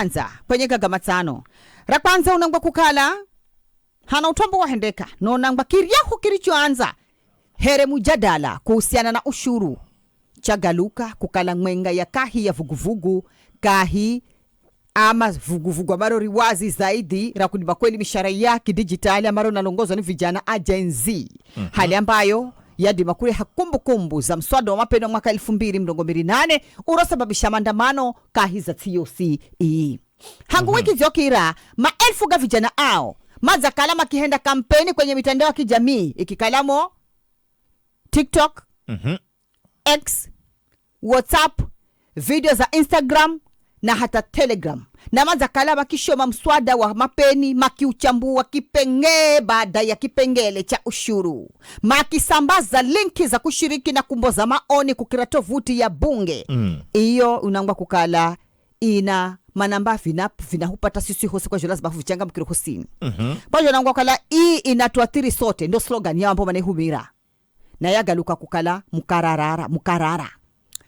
kwanza kwenye gagamatano ra kwanza unangwa kukala hana utombo wahendeka no nangwa kiriahu kirichoanza here mujadala kuhusiana na ushuru chagaluka kukala mwenga ya kahi ya vuguvugu kahi ama vuguvugu amaro riwazi zaidi ra kudiba kweli mishara ya kidijitali amaro nalongozwa ni vijana agenzi hali ambayo yadi makure hakumbukumbu za mswada wa mapeno mwaka 2028 urosababisha maandamano kahi za TOCE hangu wiki ziokira maelfu ga vijana ao maza kalama kihenda kampeni kwenye mitandao ya kijamii ikikalamo TikTok, X, WhatsApp, video za Instagram na hata Telegram. Na maza kalama kishoma mswada wa mapeni makiuchambua kipengele baada ya kipengele cha ushuru. Makisambaza linki za kushiriki na kumboza maoni kukira tovuti ya bunge. Iyo unangwa kukala ina manamba vinahupata sisi hose kwa jolazi bafu vichanga mkiro hosini. Kwa jona ngwa kala ii inatuathiri sote ndo slogan ya ambo manehumira. Na yagaluka kukala mukarara.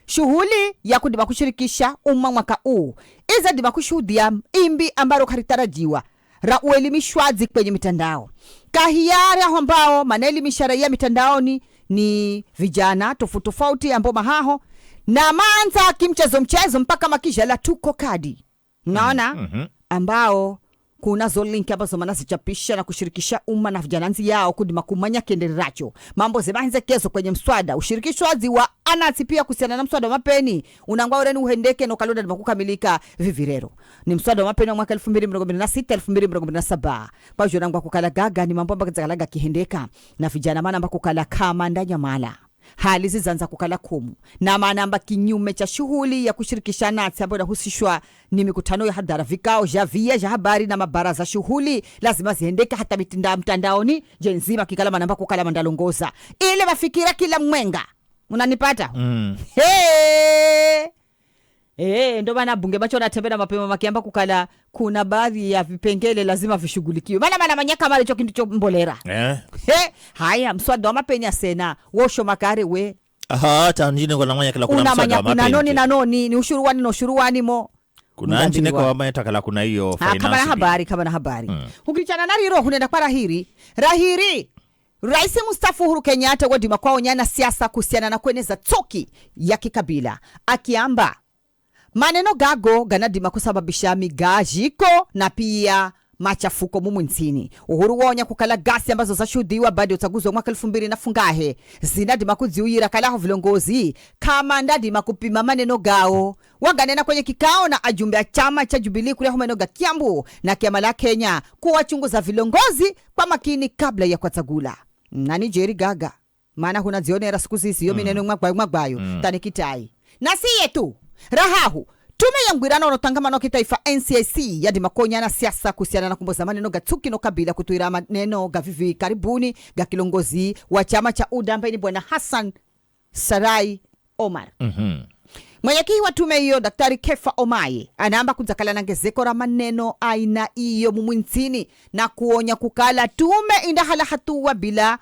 Shughuli ya kudiba kushirikisha mwaka huu iza diba kushuhudia imbi ambaro karitarajiwa ra uelimishwazi kwenye mitandao. Kahiyari ambao manelimisha raia mitandaoni ni vijana tofauti ambao mahaho na manza kimchezo mpaka makijala tuko kadi. Naona ambao kuna zo link ambazo manazichapisha na kushirikisha na vijananzi yao kudima kumanya kendeleracho. Mambo zebahinze kezo kwenye mswada. Ushirikishwazi wa anati pia kusiana na mswada wa mapeni. Unangwa ureni uhendeke no kaluda dima kukamilika vivirero. Ni mswada wa mapeni wa mwaka 2026-2027. Kwa hiyo nangwa kukala gaga ni mambo mbaka zagalaga kihendeka. Na vijana mana mba kukala kama ndanya mala. Hali zizanza kukala kumu. Na manamba kinyume cha shughuli ya kushirikisha nati ambayo inahusishwa ni mikutano ya hadhara, vikao vya habari na mabaraza. Shughuli lazima zihendeke hata mtandaoni jenzima kikala manamba kukala mandalongoza ile mafikira kila mwenga. Unanipata? Ndo bana bunge bacho natembea mapema makiamba kukala kuna baadhi ya vipengele lazima vishughulikiwe. Maana manyaka mali cho kindicho mbolera. Haya mswada wa mapenya sena wosho makare we. Hata njine kwa namanya kila kuna mswada wa mapenya. Kuna noni ni ushuru wani mo. Kuna njine kwa wama takala kuna hiyo finance. Kama na habari. Ukilichana na riro hunenda kwa rahiri. Rais Mustafa Uhuru Kenyatta wadima kwao nyana siasa kuhusiana na kueneza toki ya kikabila. Akiamba maneno gago ganadima kusababisha migajiko na pia machafuko mumu nchini. Uhuru wonya kukala gasi ambazo zashuhudiwa baada ya uchaguzi wa mwaka 2020 zinadima kuziuira kalaho vilongozi kama ndadima kupima maneno gao. Waganena kwenye kikao na ajumbe ya chama cha Jubilee kule maneno ga Kiambu na Kiamala Kenya kuwachunguza vilongozi kwa makini kabla ya kuchagula. Nani Jerry Gaga maana huna zionera siku sisi yo mineno mwagbayo tani kitai. Na siye tu rahahu tume ya ngwirano unotangamano kitaifa NCIC yadi makonya na siasa kuhusiana na kumboza maneno gatuki no kabila kutuira maneno gavivi karibuni ga kilongozi wa chama cha UDA ambaye ni bwana Hassan Sarai Omar. Mwenyekiti wa tume hiyo Daktari Kefa Omaye anaamba kuzakala na ngezeko la maneno aina hiyo mumwintini na kuonya kukala tume indahala hatua bila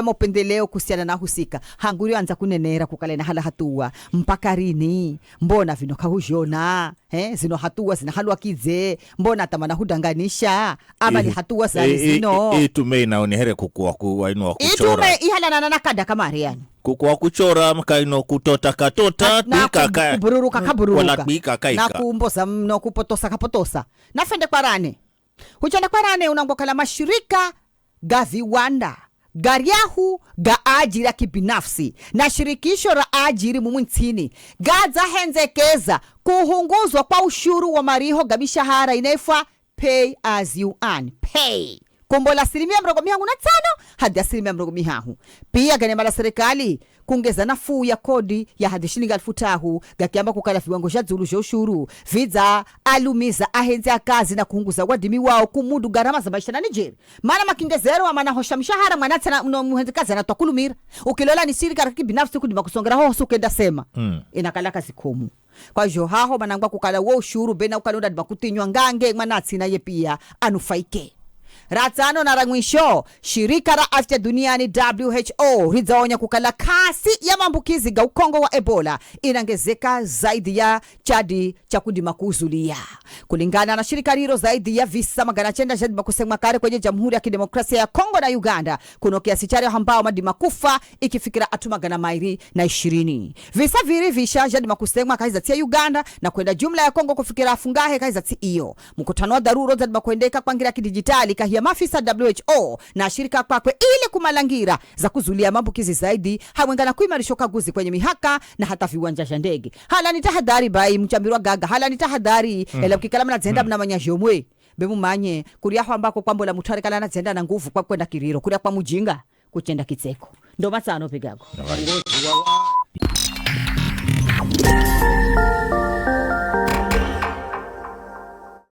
mapendeleo kuhusiana na husika. Hanguri anza kunenera kukala na hala hatua mpaka rini mbona vino kahujona zino hatua zina halwa kize mbona tamana hudanganisha ama ni hatua za zino tume inaonehere kukua kuchora tume ihala na kada kama yani kukua kuchora mkaino kutota katota pika kubururuka na kumbosa no kupotosa na fende kwarane huchana kwarane unangokala mashirika ga viwanda gariahu ga ajiri ya kibinafsi na shirikisho la ajiri mumwintini gaza henzekeza kuhunguzwa kwa ushuru wa mariho ga mishahara inaifwa pay as you earn kombola 5% hadi 5%. Pia ganema la serikali kuongeza nafuu ya kodi ya hadi shilingi 1000 gakiamba kukala viwango vya zulu vya ushuru viza alumiza ahenza kazi na kuunguza wadimi wao kumudu gharama za maisha na Nigeria. Maana makingezero wa maana hosha mshahara mwanatsa na muhenza kazi na tokulumira ukilola ni siri karaki binafsi kudima kusongera ho sukenda sema inakala kazi komu. Kwa hiyo haho manangwa kukala wo ushuru bena ukalonda dima kutinywa ngange mwanatsi na ye pia anufaike. Ratano na rangwisho, shirika la afya duniani WHO rizaonya kukala kasi ya mambukizi ga ukongo wa Ebola inangezeka zaidi ya chadi cha kudima kuzulia. Kulingana na shirika hilo, zaidi ya visa 900 jadima kusemwa kare kwenye Jamhuri ya Kidemokrasia ya Kongo na Uganda, kuno kiasi chari hambao madima kufa ikifikira atumagana mairi na 20. Visa viri visha jadima kusemwa kaiza tia Uganda na kwenda jumla ya Kongo kufikira afungahe kaiza ti iyo. Mkutano wa dharura jadima kuendeka kwa ngira kidijitali kahia mafisa WHO na shirika kwakwe ile kumalangira za kuzulia mambukizi zaidi hawengana kuimarisha kaguzi kwenye mihaka na hata viwanja vya ndege. Hala ni tahadhari bai mchambirwa gaga, hala ni tahadhari ela ukikalama na zenda mna manyajomwe bemu manye kuria ambako kwambo la mutare kala na zenda na nguvu kwa kwenda kiriro kuria kwa mujinga kuchenda kitseko ndo matsano pegago.